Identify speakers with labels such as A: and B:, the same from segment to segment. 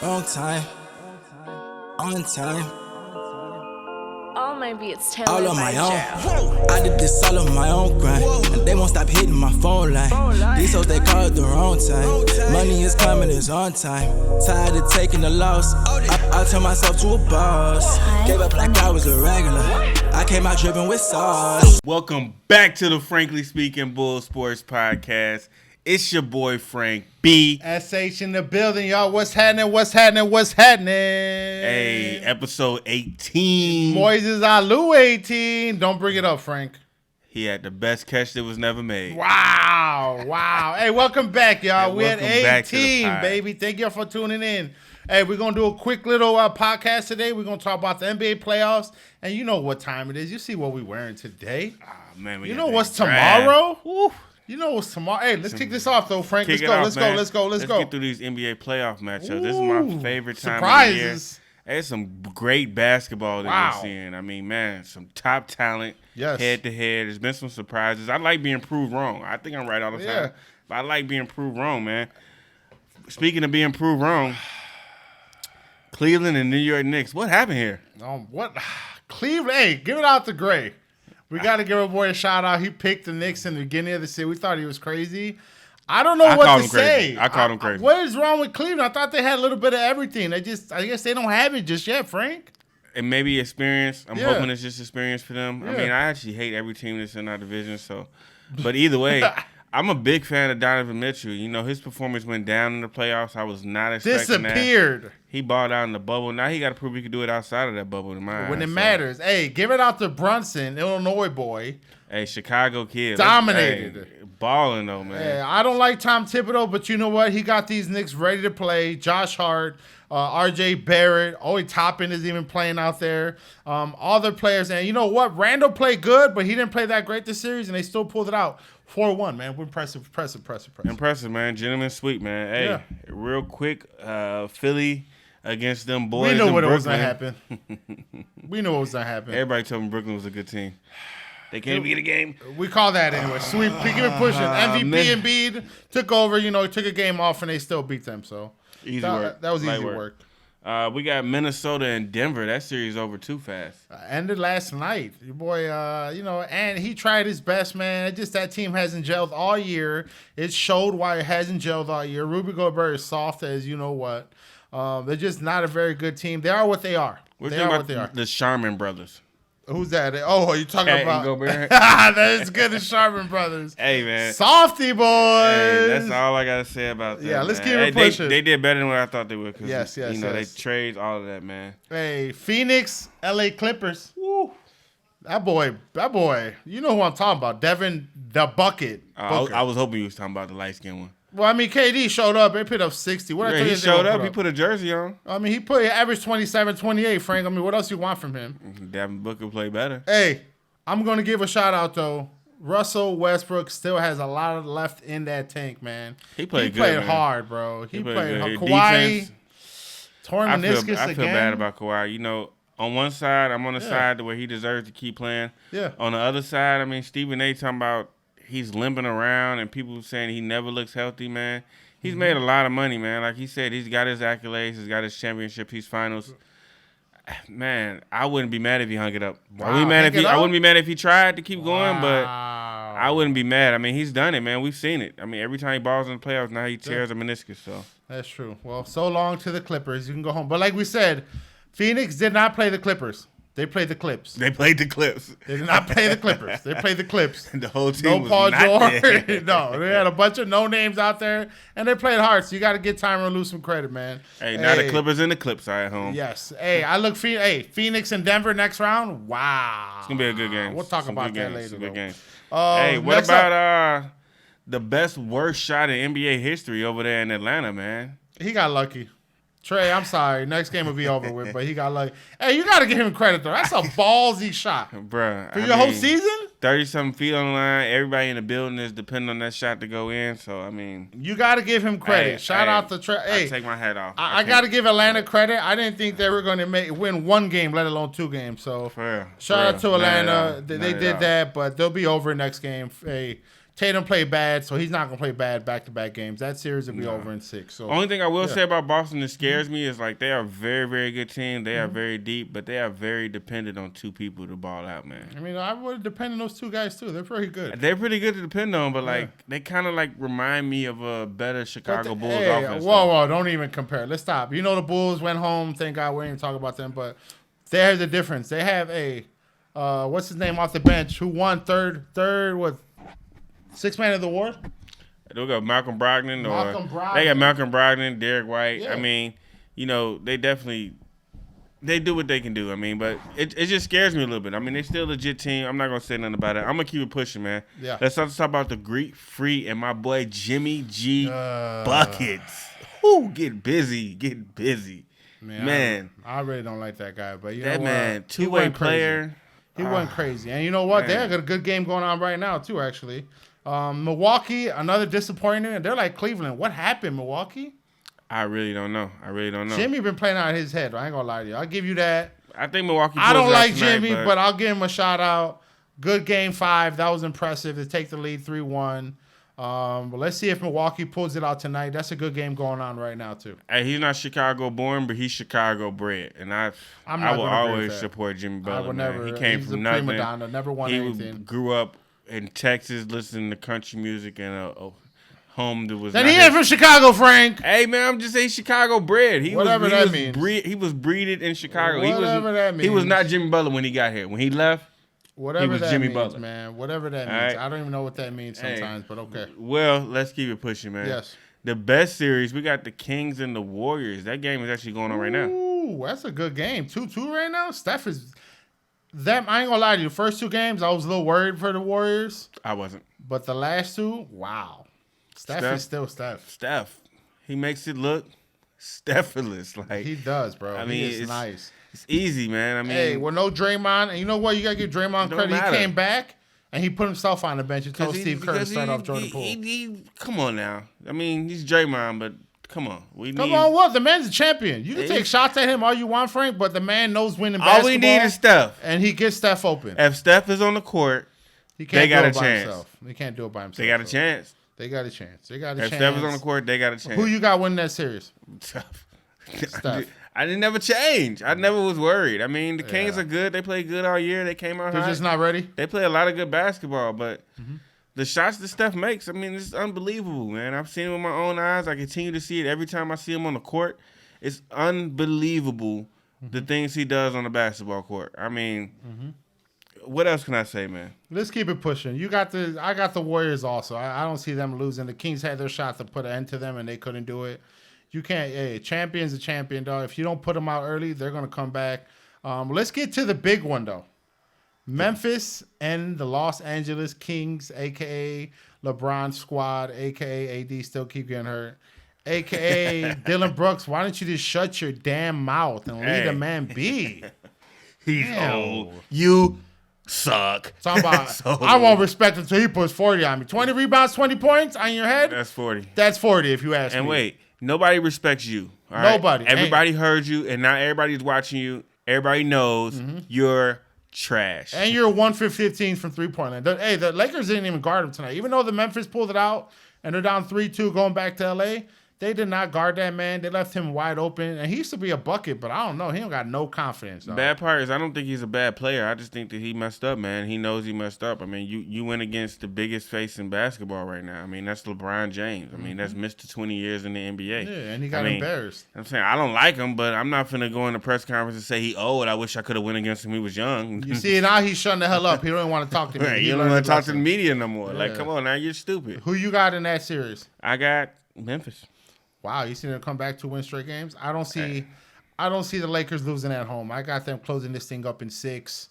A: On time, on time,
B: All my beats
A: all
B: tailored
A: on
B: by
A: my own.
B: Gerald.
A: I did this all on my own grind, and they won't stop hitting my phone line. These hoes, they call it the wrong time. Money is coming, it's on time. Tired of taking the loss. I turned myself to a boss. Gave up like I was a regular. I came out dripping with sauce.
C: Welcome back to the Frankly Speaking Bull Sports Podcast. It's your boy Frank B.
D: SH in the building, y'all. What's happening? What's happening? What's happening?
C: Hey, episode 18.
D: Moises Alou 18. Don't bring it up, Frank.
C: He had the best catch that was never made.
D: Wow. Hey, welcome back, y'all.
C: Hey,
D: We're at
C: welcome back to the
D: 18,
C: pod.
D: baby. Thank y'all for tuning in. Hey, we're going to do a quick little podcast today. We're going to talk about the NBA playoffs. And you know what time it is. You see what we're wearing today.
C: Oh, man,
D: You know what's tomorrow?
C: Woo.
D: You know what's tomorrow? Hey, let's kick this off, though, Frank.
C: Kick
D: Let's
C: it
D: go,
C: off,
D: let's
C: man.
D: go.
C: Let's get through these NBA playoff matchups. This is my
D: Ooh,
C: favorite time
D: surprises.
C: of the year. There's some great basketball that
D: Wow.
C: we're seeing. I mean, man, some top talent,
D: Yes.
C: head to head. There's been some surprises. I like being proved wrong. I think I'm right all the
D: Yeah.
C: time, but I like being proved wrong, man. Speaking of being proved wrong, Cleveland and New York Knicks. What happened here?
D: What? Cleveland, hey, give it out to Gray. We got to give our boy a shout out. He picked the Knicks in the beginning of the season. We thought he was crazy. I don't know what to say.
C: I called him crazy.
D: What is wrong with Cleveland? I thought they had a little bit of everything. I guess they don't have it just yet, Frank.
C: And maybe experience. I'm
D: Yeah.
C: hoping it's just experience for them. I
D: Yeah.
C: mean, I actually hate every team that's in our division. So, but either way, I'm a big fan of Donovan Mitchell. You know, his performance went down in the playoffs. I was not expecting that.
D: Disappeared
C: He balled out in the bubble. Now he got to prove he can do it outside of that bubble in my
D: when
C: eyes.
D: it
C: So,
D: matters. Hey, give it out to Brunson, Illinois boy.
C: hey, Chicago kid.
D: Dominated.
C: Hey, balling though, man.
D: Hey, I don't like Tom Thibodeau, but you know what? He got these Knicks ready to play. Josh Hart, R.J. Barrett, Toppin is even playing out there. All their players. And you know what? Randall played good, but he didn't play that great this series, and they still pulled it out. 4-1, man. We're impressive.
C: Impressive, man. Gentleman sweep, man. Hey,
D: Yeah.
C: real quick, Philly against them boys.
D: We knew
C: in
D: what was
C: Brooklyn.
D: going to happen. We knew what was going to happen.
C: Everybody told me Brooklyn was a good team. They can't even get a game.
D: We call that anyway. Sweep. Keep it pushing. MVP
C: man.
D: Embiid took over. You know, took a game off, and they still beat them. So
C: Easy
D: that,
C: work.
D: That was
C: Light
D: easy work.
C: We got Minnesota and Denver. That series over too fast.
D: Ended last night. Your boy, and he tried his best, man. It's just that team hasn't gelled all year. It showed why it hasn't gelled all year. Rudy Gobert is soft as you know what. They're just not a very good team. They are what they are.
C: We're
D: They
C: talking
D: are
C: about
D: what they are.
C: the Sharman brothers.
D: Who's that? Oh, are you talking
C: Cat and
D: about?
C: Gobert.
D: That is good. The Sharman brothers.
C: Hey, man.
D: Softy boys.
C: Hey, that's all I gotta say about that.
D: Yeah, let's
C: man.
D: keep it
C: Hey,
D: pushing.
C: They did better than what I thought they would. Cause
D: Yes,
C: You know,
D: yes.
C: they trade all of that, man.
D: Hey, Phoenix, LA Clippers. Woo. That boy. You know who I'm talking about. Devin the Bucket. Booker.
C: I was hoping you was talking about the light skinned one.
D: Well, I mean, KD showed up. They put up 60. What I
C: Yeah,
D: tell you
C: he
D: they
C: showed
D: gonna
C: up. He put a jersey on.
D: I mean, he averaged 27, 28, Frank. I mean, what else you want from him?
C: Devin Booker played better.
D: Hey, I'm going to give a shout out, though. Russell Westbrook still has a lot left in that tank, man.
C: He played good,
D: played
C: man.
D: hard, bro. He played hard.
C: good.
D: Kawhi,
C: Defense,
D: torn
C: I
D: meniscus
C: feel
D: again.
C: bad about Kawhi. You know, on one side, I'm on the side where he deserves to keep playing.
D: Yeah.
C: On the other side, I mean, Stephen A. talking about he's limping around and people saying he never looks healthy, man. He's made a lot of money, man. Like he said, he's got his accolades, he's got his championship, he's finals. Man, I wouldn't be mad if he hung it up.
D: Wow,
C: I wouldn't be mad if he tried to keep going, but
D: Wow.
C: I wouldn't be mad. I mean, he's done it, man. We've seen it. I mean, every time he balls in the playoffs, now he tears a meniscus. So
D: That's true. Well, so long to the Clippers. You can go home. But like we said, Phoenix did not play the Clippers. They played the Clips.
C: they played the Clips.
D: They did not play the Clippers. They played the Clips.
C: The whole team
D: No
C: was
D: Paul
C: not
D: George.
C: there.
D: No, they had a bunch of no names out there, and they played hard. So you got to get Tyronn Lue some credit, man.
C: Hey, now the Clippers and the Clips are at home.
D: Yes. Hey, I look. Phoenix and Denver next round. Wow.
C: It's gonna be a good game.
D: We'll talk
C: Some
D: about
C: good
D: that
C: games.
D: later.
C: Some good
D: though.
C: games. Hey, what
D: next up-
C: about the best worst shot in NBA history over there in Atlanta, man?
D: He got lucky. Trey, I'm sorry. Next game will be over with, but he got lucky. Hey, you got to give him credit though. That's a ballsy shot
C: Bruh.
D: for your whole season.
C: 30-something feet on the line. Everybody in the building is depending on that shot to go in. So, I mean.
D: You got to give him credit.
C: Hey,
D: Shout
C: hey,
D: out to Trey.
C: I
D: Hey,
C: take my hat off.
D: I got to give Atlanta credit. I didn't think they were going to win one game, let alone two games. So
C: For real.
D: shout out to
C: Not at
D: Atlanta.
C: all.
D: They
C: Not at
D: did
C: all.
D: that, but they'll be over next game. Hey, Tatum played bad, so he's not gonna play bad back-to-back games. That series will be over in 6. So
C: only thing I will say about Boston that scares me is like they are a very, very good team. They are very deep, but they are very dependent on 2 people to ball out, man.
D: I mean, I would depend on those 2 guys too. They're pretty good.
C: They're pretty good to depend on, but like they kind of like remind me of a better Chicago Bulls
D: Hey,
C: offense.
D: whoa, don't even compare. Let's stop. You know the Bulls went home. Thank God we didn't talk about them, but there's the difference. They have a what's his name off the bench who won third what 6th man of the award.
C: They got Malcolm Brogdon. They got Malcolm Brogdon, Derek White.
D: Yeah.
C: I mean, you know, they do what they can do. I mean, but it just scares me a little bit. I mean, they're still a legit team. I'm not going to say nothing about it. I'm going to keep it pushing, man.
D: Yeah.
C: Let's talk about the Greek Freak and my boy Jimmy G. Buckets. Whoo, get busy. Man.
D: I really don't like that guy, but you
C: That
D: know
C: man,
D: what?
C: two-way player.
D: He went crazy. And you know what?
C: Man.
D: They got a good game going on right now, too, actually. Milwaukee, another disappointment. They're like Cleveland. What happened, Milwaukee?
C: I really don't know.
D: Jimmy been playing out of his head. I ain't going to lie to you. I'll give you that.
C: I think Milwaukee
D: I don't
C: pulls it out
D: like
C: tonight,
D: Jimmy, but I'll give him a shout out. Good game 5. That was impressive to take the lead 3-1. But let's see if Milwaukee pulls it out tonight. That's a good game going on right now, too.
C: Hey, he's not Chicago born, but he's Chicago bred, and I will always support Jimmy Butler.
D: I would never.
C: He came
D: He's
C: from
D: a
C: nothing.
D: prima donna, never won anything.
C: Grew up in Texas, listening to country music in a home that was.
D: Then he ain't from Chicago, Frank.
C: Hey man, I'm just saying Chicago bred.
D: Whatever that means.
C: He was breeded in Chicago.
D: Whatever that means.
C: He was not Jimmy Butler when he got here. When he left.
D: Whatever
C: was
D: that
C: Jimmy
D: means,
C: Butler.
D: man. Whatever that means.
C: Right.
D: I don't even know what that means sometimes, but okay.
C: Well, let's keep it pushing, man.
D: Yes.
C: The best series, we got the Kings and the Warriors. That game is actually going on right now.
D: Ooh, that's a good game. 2-2 right now. Steph is them. I ain't gonna lie to you. First 2 games, I was a little worried for the Warriors,
C: I wasn't.
D: but the last 2, wow. Steph is still Steph.
C: Steph. He makes it look Steph-less. Like
D: He does, bro.
C: I mean,
D: he is
C: it's
D: nice.
C: It's easy, man. I mean,
D: Hey, well, no Draymond, and you know what? You gotta give Draymond
C: Don't
D: credit.
C: matter.
D: He came back and he put himself on the bench and told Steve Kerr to start off Jordan Poole.
C: Come on now. I mean, he's Draymond, but come on.
D: Come on, what? The man's a champion. You can take shots at him all you want, Frank, but the man knows winning
C: All
D: basketball.
C: we need is Steph.
D: And he gets Steph open.
C: If Steph is on the court,
D: He can't
C: they got
D: do
C: a
D: it by
C: chance.
D: himself. He can't do it by himself.
C: they got a
D: so.
C: chance.
D: They got a chance. They got a
C: If
D: chance.
C: Steph is on the court, they got a chance.
D: Who you got winning that series?
C: Steph.
D: Steph.
C: I didn't never change. I never was worried. I mean, the Kings
D: Yeah.
C: are good. They play good all year. They came out
D: They're
C: hot.
D: just not ready?
C: They play a lot of good basketball, but the shots that Steph makes, I mean, it's unbelievable, man. I've seen it with my own eyes. I continue to see it every time I see him on the court. It's unbelievable the things he does on the basketball court. I mean, what else can I say, man?
D: Let's keep it pushing. I got the Warriors also. I don't see them losing. The Kings had their shot to put an end to them, and they couldn't do it. You can't. Hey, champion's a champion, dog. If you don't put them out early, they're gonna come back. Let's get to the big one though. Memphis and the Los Angeles Kings, aka LeBron squad, aka AD still keep getting hurt, aka Dylan Brooks. Why don't you just shut your damn mouth and leave a man be?
C: He's
D: Damn.
C: old. You suck.
D: Talking about,
C: So-
D: I won't respect until he puts 40 on me. 20 rebounds, 20 points on your head.
C: That's 40.
D: That's 40 if you ask me.
C: And wait, nobody respects you. All right?
D: Nobody.
C: Everybody heard you, and now everybody's watching you. Everybody knows you're trash.
D: And you're 1 for 15 from 3-point line. Hey, the Lakers didn't even guard him tonight. Even though the Memphis pulled it out and they're down 3-2 going back to LA, they did not guard that man. They left him wide open. And he used to be a bucket, but I don't know. He don't got no confidence. Dog.
C: Bad part is I don't think he's a bad player. I just think that he messed up, man. He knows he messed up. I mean, you went against the biggest face in basketball right now. I mean, that's LeBron James. I mean, that's Mr. 20 years in the NBA.
D: Yeah, and he got embarrassed.
C: I'm saying I don't like him, but I'm not finna go in the press conference and say he old. I wish I could have went against him. He was young.
D: You see, now he's shutting the hell up. He don't even want to talk to me.
C: Right,
D: He
C: you don't
D: learned
C: want to
D: his
C: talk to the
D: lesson.
C: media no more. Like,
D: Yeah.
C: come on, now you're stupid.
D: Who you got in that series?
C: I got Memphis.
D: Wow, you seen them come back to win straight games? I don't see the Lakers losing at home. I got them closing this thing up in 6.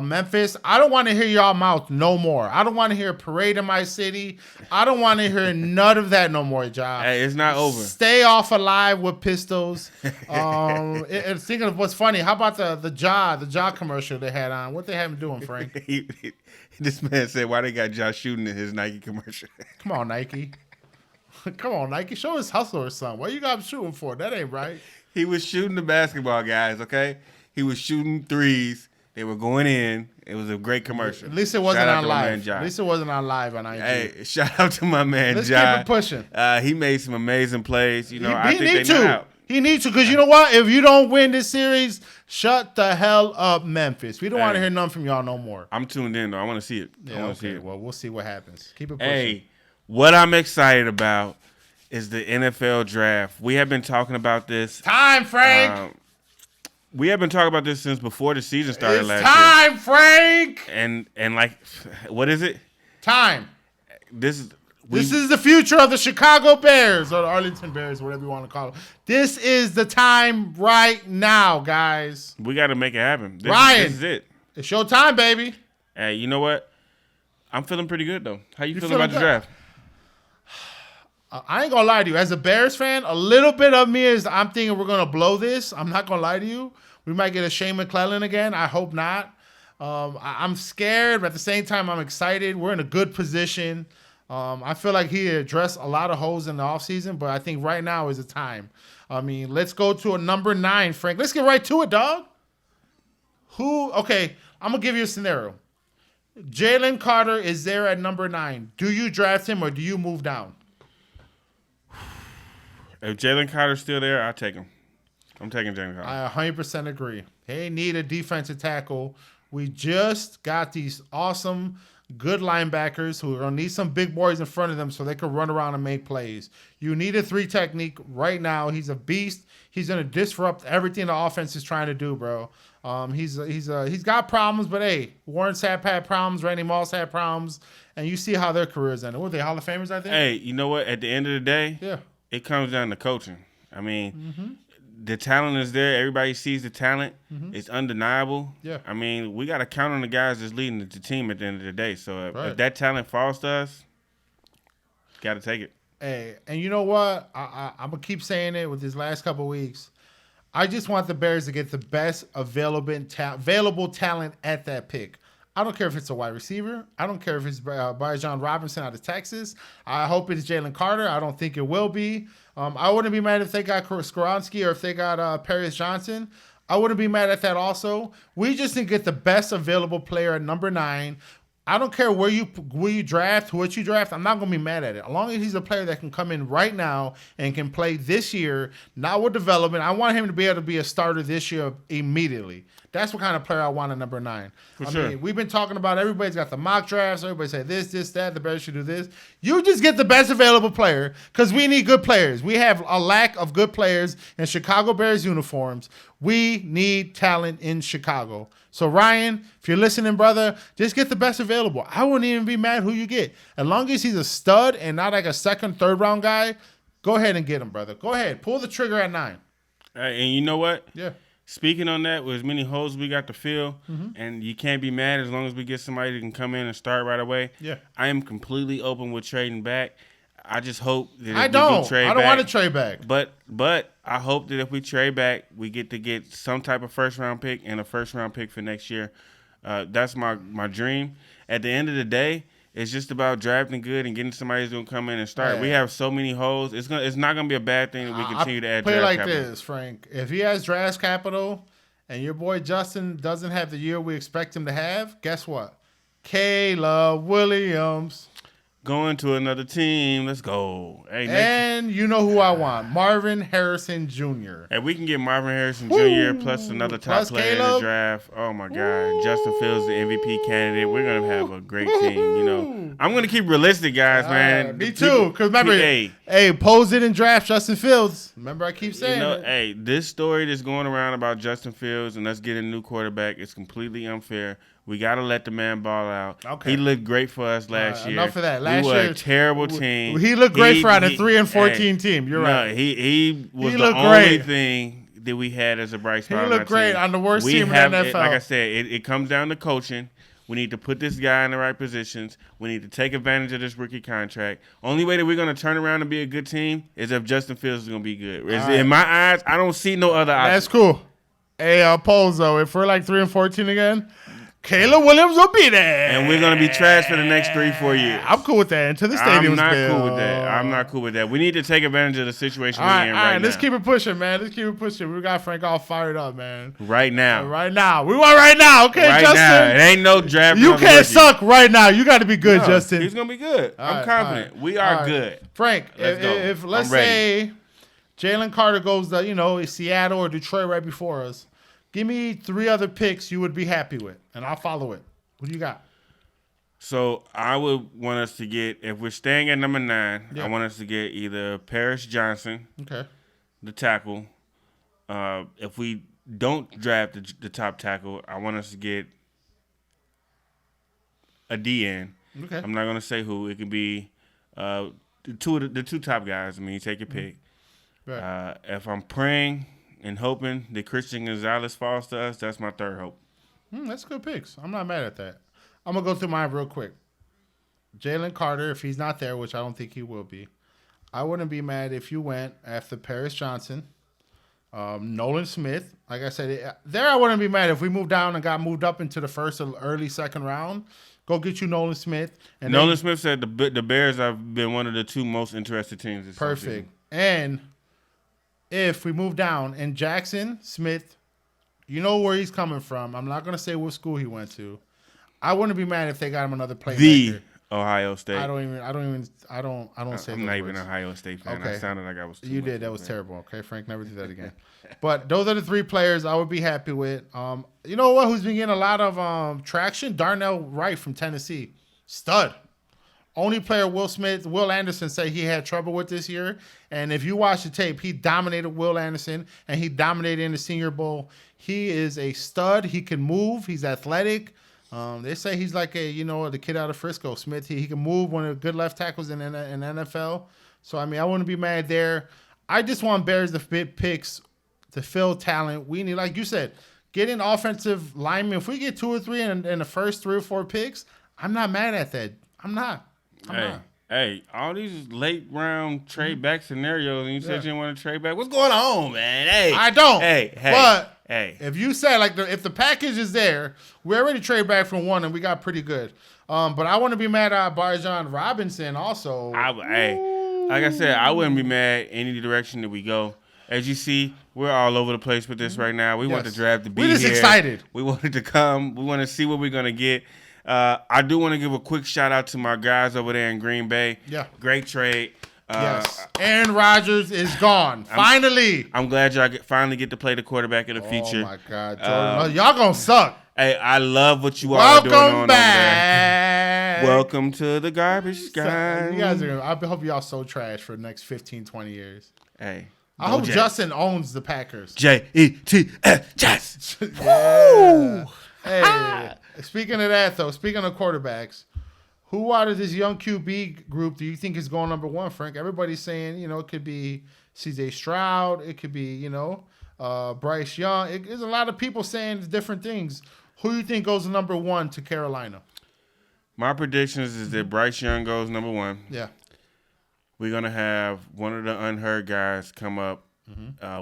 D: Memphis, I don't want to hear y'all mouth no more. I don't want to hear a parade in my city. I don't want to hear none of that no more, Ja.
C: Hey, it's not over.
D: Stay off alive with pistols. Thinking of what's funny, how about the Ja commercial they had on? What they have him doing, Frank?
C: This man said, why they got Josh shooting in his Nike commercial?
D: Come on, Nike. Come on, Nike. Show us hustle or something. What you got him shooting for? That ain't right.
C: He was shooting the basketball guys, okay? He was shooting threes. They were going in. It was a great commercial.
D: At least it wasn't
C: Shout out
D: on
C: to my
D: live.
C: man, Jai.
D: At least it wasn't on live on IG.
C: Hey, shout out to my man,
D: Let's
C: Jai.
D: keep it pushing.
C: He made some amazing plays. You know, I
D: he
C: think
D: need
C: they know
D: to.
C: how.
D: He needs to, because you know what? If you don't win this series, shut the hell up, Memphis. We don't want to hear none from y'all no more.
C: I'm tuned in, though. I want to see it.
D: Yeah,
C: I want to see it.
D: Well, we'll see what happens. Keep it pushing.
C: Hey, what I'm excited about is the NFL draft. We have been talking about this.
D: Time, Frank.
C: We have been talking about this since before the season started
D: It's
C: last
D: time, Frank.
C: year. And like, what is it?
D: Time.
C: This is
D: the future of the Chicago Bears or the Arlington Bears, whatever you want to call it. This is the time right now, guys.
C: We got to make it happen.
D: Ryan,
C: this is it.
D: It's your time, baby.
C: Hey, you know what? I'm feeling pretty good though. How you feeling
D: feeling
C: about the draft?
D: I ain't gonna lie to you. As a Bears fan, a little bit of me is I'm thinking we're gonna blow this. I'm not gonna lie to you. We might get a Shane McClellan again. I hope not. I'm scared, but at the same time, I'm excited. We're in a good position. I feel like he addressed a lot of holes in the offseason, but I think right now is the time. I mean, let's go to a number 9, Frank. Let's get right to it, dog. Okay, I'm going to give you a scenario. Jalen Carter is there at number 9. Do you draft him or do you move down?
C: If Jalen Carter's still there, I'll take him. I'm taking Jalen Carter.
D: I 100% agree. They need a defensive tackle. We just got these awesome, good linebackers who are going to need some big boys in front of them so they can run around and make plays. You need a 3 technique right now. He's a beast. He's going to disrupt everything the offense is trying to do, bro. He's got problems, but hey, Warren Sapp had problems, Randy Moss had problems, and you see how their careers ended. Were they Hall of Famers, I think?
C: Hey, you know what? At the end of the day,
D: yeah,
C: it comes down to coaching. I mean, the talent is there. Everybody sees the talent. It's undeniable.
D: Yeah.
C: I mean, we got to count on the guys that's leading the team at the end of the day. So
D: Right.
C: if that talent falls to us, got to take it.
D: Hey, and you know what? I'm going to keep saying it with these last couple of weeks. I just want the Bears to get the best available talent at that pick. I don't care if it's a wide receiver. I don't care if it's Bijan Robinson out of Texas. I hope it's Jalen Carter. I don't think it will be. I wouldn't be mad if they got Skoronski or if they got Paris Johnson. I wouldn't be mad at that also. We just need to get the best available player at number 9. I don't care where you draft, what you draft. I'm not going to be mad at it. As long as he's a player that can come in right now and can play this year, not with development. I want him to be able to be a starter this year immediately. That's what kind of player I want at number 9. I mean, we've been talking about everybody's got the mock drafts. Everybody say this, that. The Bears should do this. You just get the best available player because we need good players. We have a lack of good players in Chicago Bears uniforms. We need talent in Chicago. So, Ryan, if you're listening, brother, just get the best available. I wouldn't even be mad who you get. As long as he's a stud and not like a second, third round guy, go ahead and get him, brother. Go ahead. Pull the trigger at 9.
C: And you know what?
D: Yeah.
C: Speaking on that, with as many holes we got to fill, and you can't be mad as long as we get somebody that can come in and start right away.
D: Yeah.
C: I am completely open with trading back. I just hope that if
D: I
C: we do
D: don't
C: trade back,
D: want to trade back.
C: But I hope that if we trade back, we get some type of first round pick and a first round pick for next year. That's my dream. At the end of the day, it's just about drafting good and getting somebody who's gonna come in and start.
D: Yeah.
C: We have so many holes. It's not gonna be a bad thing that we continue to add
D: Play
C: draft
D: like
C: capital.
D: this, Frank. If he has draft capital and your boy Justin doesn't have the year we expect him to have, guess what? Caleb Williams.
C: Going to another team. Let's go. Hey,
D: And you know who I want. Marvin Harrison Jr.
C: Hey, we can get Marvin Harrison Jr. plus another top
D: Plus
C: player in the
D: Caleb.
C: draft. Oh my God, Justin Fields, the MVP candidate. We're gonna have a great team. You know, I'm gonna keep realistic, guys, man.
D: Me too. Because remember, hey, pose it and draft Justin Fields. Remember, I keep saying it.
C: Hey, this story that's going around about Justin Fields and us getting a new quarterback is completely unfair. We got to let the man ball out.
D: Okay.
C: He looked great for us last year.
D: Enough of that.
C: We were a terrible team.
D: He looked great for on a 3-14 team. You're right.
C: He was
D: He
C: the
D: looked
C: only
D: great.
C: thing that we had as a bright spot.
D: He looked great on the worst team in the NFL.
C: Like I said, it comes down to coaching. We need to put this guy in the right positions. We need to take advantage of this rookie contract. Only way that we're going to turn around and be a good team is if Justin Fields is going to be good. In my eyes, I don't see no other option.
D: That's cool. Hey, Pozo, if we're like 3-14 again, Caleb Williams will be there.
C: And we're going to be trash for the next 3-4 years.
D: I'm cool with that. Until the stadium's
C: I'm not
D: built.
C: cool with that. I'm not cool with that. We need to take advantage of the situation
D: All
C: we're
D: right,
C: in
D: all right.
C: right
D: Let's
C: now.
D: keep it pushing, man. Let's keep it pushing. We got Frank all fired up, man.
C: Right now.
D: Right now. We want right now, okay,
C: Right
D: Justin?
C: now. It ain't no draft.
D: You
C: of a
D: can't
C: rookie.
D: suck right now. You got to be good,
C: No,
D: Justin.
C: He's going to be good.
D: All
C: I'm
D: right,
C: confident.
D: all right.
C: We are
D: All right.
C: good.
D: Frank,
C: Let's go.
D: if let's
C: I'm ready.
D: say Jalen Carter goes to, Seattle or Detroit right before us, give me 3 other picks you would be happy with, and I'll follow it. What do you got?
C: So I would want us to get, if we're staying at number 9,
D: Yeah.
C: I want us to get either Paris Johnson,
D: Okay.
C: the tackle. If we don't draft the top tackle, I want us to get a DN.
D: Okay.
C: I'm not going to say who. It could be the two top guys. I mean, you take your pick.
D: Right.
C: If I'm praying and hoping that Christian Gonzalez falls to us, that's my third hope.
D: That's good picks. I'm not mad at that. I'm going to go through mine real quick. Jalen Carter, if he's not there, which I don't think he will be, I wouldn't be mad if you went after Paris Johnson, Nolan Smith. Like I said, there I wouldn't be mad if we moved down and got moved up into the first or early second round. Go get you Nolan Smith. And
C: Nolan Smith said the Bears have been one of the 2 most interested teams this
D: perfect.
C: offseason.
D: And if we move down and Jackson Smith, you know where he's coming from. I'm not going to say what school he went to. I wouldn't be mad if they got him another playmaker.
C: The Ohio State.
D: I don't say
C: I'm
D: those
C: not even
D: words.
C: an Ohio State fan.
D: Okay.
C: I sounded like I was too
D: You
C: much
D: did.
C: of
D: That
C: a
D: was
C: fan.
D: terrible. Okay, Frank, never do that again. But those are the 3 players I would be happy with. You know what? Who's been getting a lot of traction? Darnell Wright from Tennessee, stud. Only player Will Anderson say he had trouble with this year. And if you watch the tape, he dominated Will Anderson and he dominated in the Senior Bowl. He is a stud. He can move. He's athletic. They say he's like the kid out of Frisco, Smith. He can move, one of the good left tackles in NFL. So, I mean, I wouldn't be mad there. I just want Bears to fit picks to fill talent. We need, like you said, getting offensive linemen. If we get 2 or 3 in the first 3 or 4 picks, I'm not mad at that. I'm not.
C: Hey, all these late round trade back scenarios, and you said you didn't want to trade back. What's going on, man? Hey,
D: I don't. But if you say if the package is there, we already trade back from 1 and we got pretty good. But I want to be mad at Barjon Robinson also.
C: Like I said, I wouldn't be mad any direction that we go. As you see, we're all over the place with this right now. We want the draft to be here.
D: We're just excited.
C: We want it to come. We want to see what we're going to get. I do want to give a quick shout out to my guys over there in Green Bay.
D: Yeah.
C: Great trade.
D: Yes. Aaron Rodgers is gone. Finally.
C: I'm glad y'all finally get to play the quarterback in the future.
D: Oh, my God. Jordan. Y'all going to suck.
C: Hey, I love what you all are doing on
D: Welcome back.
C: over there. Welcome to the garbage guy.
D: You guys I hope y'all so trash for the next 15, 20 years.
C: Hey.
D: I hope Justin owns the Packers.
C: J-E-T-S. Jets.
D: Yeah. Hey, speaking of that, though, speaking of quarterbacks, who out of this young QB group do you think is going number 1, Frank? Everybody's saying, it could be C.J. Stroud. It could be, Bryce Young. There's a lot of people saying different things. Who do you think goes number 1 to Carolina?
C: My predictions is that Bryce Young goes number 1.
D: Yeah.
C: We're going to have one of the unheard guys come up,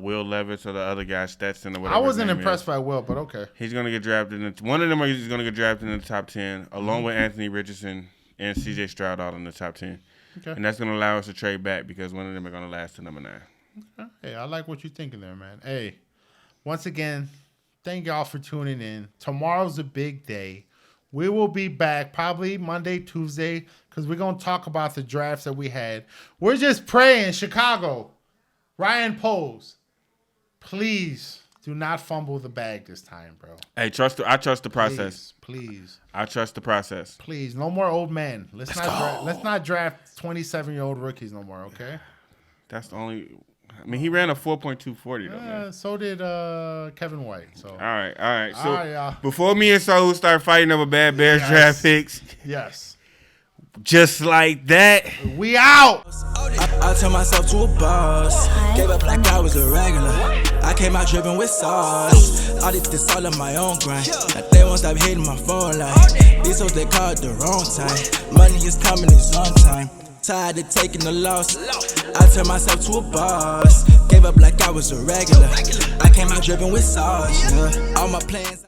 C: Will Levis or the other guy, Stetson or whatever.
D: I wasn't impressed by Will, but okay.
C: He's going to get drafted. One of them is going to get drafted in the top 10, along with Anthony Richardson and C.J. Stroud all in the top 10.
D: Okay.
C: And that's going to allow us to trade back because one of them are going to last to number 9.
D: Okay. Hey, I like what you're thinking there, man. Hey, once again, thank y'all for tuning in. Tomorrow's a big day. We will be back probably Monday, Tuesday, because we're going to talk about the drafts that we had. We're just praying, Chicago, Ryan Poles, please do not fumble the bag this time, bro.
C: Hey, I trust the process.
D: Please.
C: I trust the process.
D: Please, no more old men. Let's not draft 27-year-old rookies no more, okay?
C: That's the only... I mean, he ran a 4.240 though, man.
D: So did Kevin White. So
C: All right. So
D: y'all.
C: before me and Saul start fighting over bad Bears draft picks,
D: Yes.
C: just like that,
D: We out.
A: I turned myself to a boss. Gave up like I was a regular. I came out dripping with sauce. I did this all on my own grind. Like they won't stop hitting my phone like these hoes they call it the wrong time. Money is coming, it's on time. Tired of taking the loss. I turned myself to a boss. Gave up like I was a regular. I came out dripping with sauce. Yeah. All my plans.